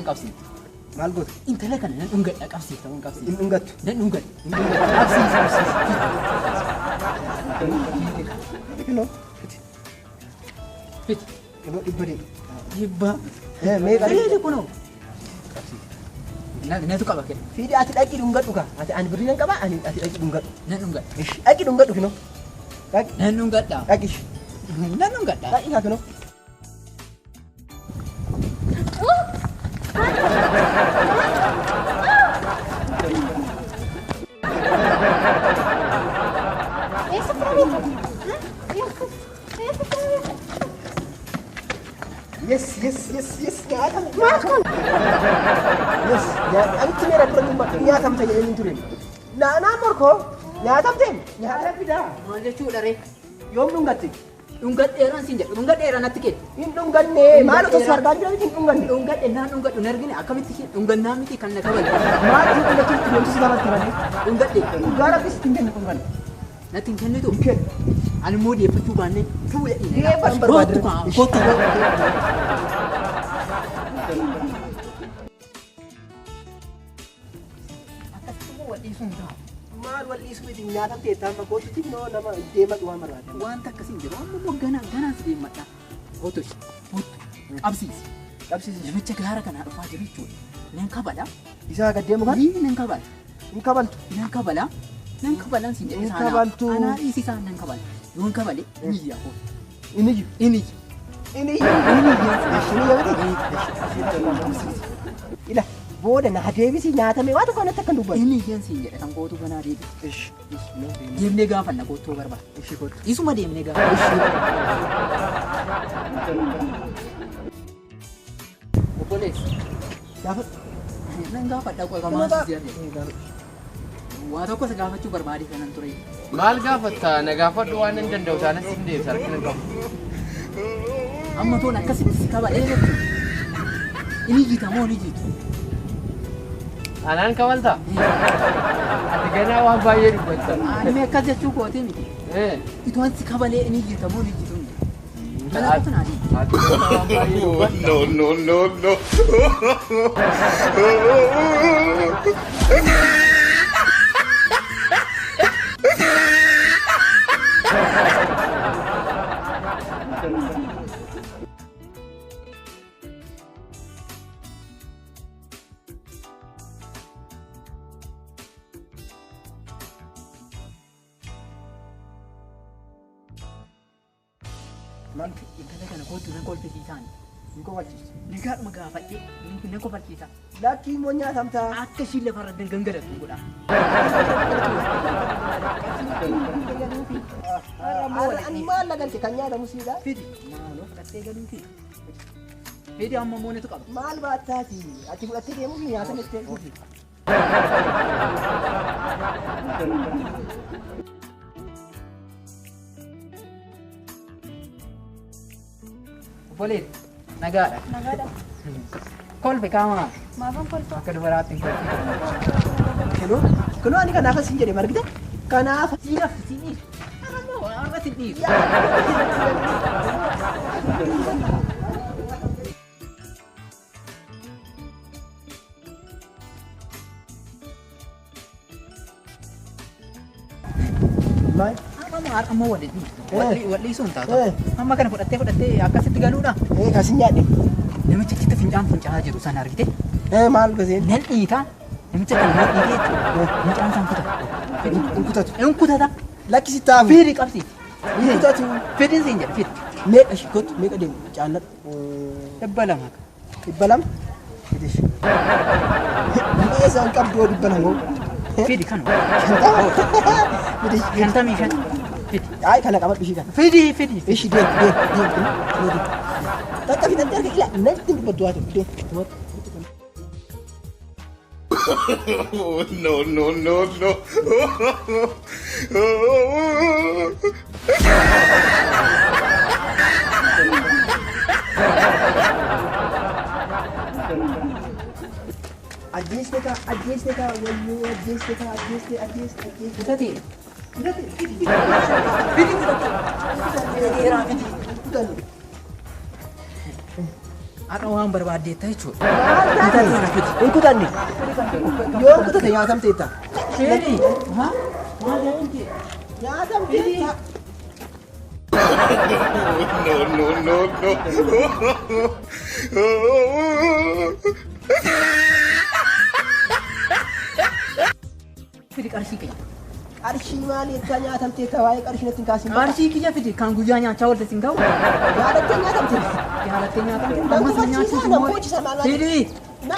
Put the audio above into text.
ta'uun qabsiisa. Maal goota? Intala kana nan dhungadha qabsiisa ta'uun qabsiisa. Hin dhungattu. Nan dhungadha. Qabsiisa qabsiisa. Kinoo. Fiti. Kinoo dhibba deema. Dhibba. Meeqa? Fiidi kunoo. Natu qaba kenna. Fiidi ati dhaqii dhungadhu kaa. Ani birrii nan qabaa ati dhaqii dhungadhu. Nan dhungadha. Dhaqii dhungadhu kinoo. Dhaqi. Nan dhungadha. Dhaqi. Nan dhungadha. Dhaqii kaa kinoo. Yes. Nyaatam. Yes. Anti meera dura nyaatam ta'e inni ture. Naannoo morkoo nyaatam ta'e nyaatam fidaa. Maal jechuudha ree? Yoom dhungatte? Dhungadheeraan siin jedhu dhungadheeraan natti kenna. Hin dhunganne. Maal otoo si argaa jiran hin dhunganne. Dhungadhe naan dhungadhu hin argine akkamitti dhungannaa miti kan na kabaju. Maal hin dhungatu deemsi si gaafatti malee. Dhungadhe. Gaara bis hin kennu dhunganne. Natti hin kennitu. Kennu. Ani immoo deeffachuu baannee fuula dhiine. Deeffan barbaadu. Kottu. Maal wal'iisu miti nyaatam ta'e taa'amma kootutti noo nama deema dhumaa marraata. Wanta akkasiin jiru amma immoo ganaan si deemadha. Otosh. Qabsiisi. Qabsiisi. Namicha gaara kanaa dhufaa jiru jechuudha. Nan kabala. Isaa gad deemu kan? Nan kabala. Hin kabaltu. Nan kabala. Nan kabalan siin jedhe Hin kabaltu. Anaa dhiisisaan nan kabala. Yoon kabale inni iyyaa koo. Inni Inni. Ila booda na deebisi nyaatame waa tokko natti akka dubbatu. Inni iyyaan siin jedhe kan kootu kanaa deebi. Deemnee gaafanna koottoo barbaada. Isuma deemnee gaafanna. Obboleessi. Gaafadhu. Nan gaafadha qofa maasii waa tokko si gaafachuu barbaade kanan ture. Maal gaafatta na gaafadhu waan hin danda'u taanas hin deebisa harkina hin qabu. Amma toon akkasitti si kabalee jechuudha. Inni jiita moo ni jiitu? Anaan kabalta? Ati ganaa waan baay'ee dubbatta. Ani akkas jechuu kootee miti. Itoon si kabalee inni jiita moo ni jiitu? Kanaaf kana ati. Ati ganaa waan baay'ee dubbatta. No. Maal intala kana kootu nan kolfisiisaan. Hin kofalchiisu. Nagaadhuma gaafadhee nan kofalchiisa. Lakkii immoo nyaatamtaa. Akka ishiin lafarra gangalatu godha. Ani maal lagalte kan nyaatamu siidha? Fidi. Maaloo fudhattee galuufi. Fidi amma moonetu qaba. Maal baattaati? Ati fudhattee deemuuf nyaatame itti dhufi. Obboleet nagaadha. Kolfe qaamaa. Maafan kolfa. Akka dubaraatti hin kolfe. Kunoo ani kanaaf asin jedhe margite? Kanaaf. Siinaaf siinii. Ammoo arrati dhiisu. Maal? Amma walii sun taatu. Amma kana fudhattee akkasitti galuudha. Kasin nyaadhe. Namicha achitti fincaa'aa jiru sana argite. Maal goseen? Nan dhiitaa. Namicha kana nan dhiitee jechuudha. Fincaan san kuta. Hin kutatu. Hin kutata. Lakkisi taamu. Fiiri qabsiiti. Hin kutatu. Fidin siin jedhe fidi. Meeqa shikootu meeqa deemu caalladhu. 200. 200? Fidish. Eessa hin qabdu 200? Fidi kan. Fidish. 55. Fidi. Ay kana qabadhu ishii kana. Fidi. Ishi deem. Takka fidante arga ila natti dubbaddu haa ta'u. No. Ajjeeste ka wayyoo ajjeeste. Kutati. Fidi. Akka waan barbaaddeetta jechuudha. Maal taate? Hin kutanne. Yoo hin kutate nyaatamteetta. Sheerii. Maal jedhamti? Nyaatamteetta. Fidi qarshii kiyya. Qarshii maali itti nyaatamteetta waa'ee qarshii natti hin kaasin. Qarshii kiyya fidi kan guyyaa nyaachaa oolte siin ga'u. Yaadattee nyaatamteetta. Jaalattee nyaatamte. Nama Ammas barsiisaa nyaachisuun nama moo'e. hojii maal Fidi. No.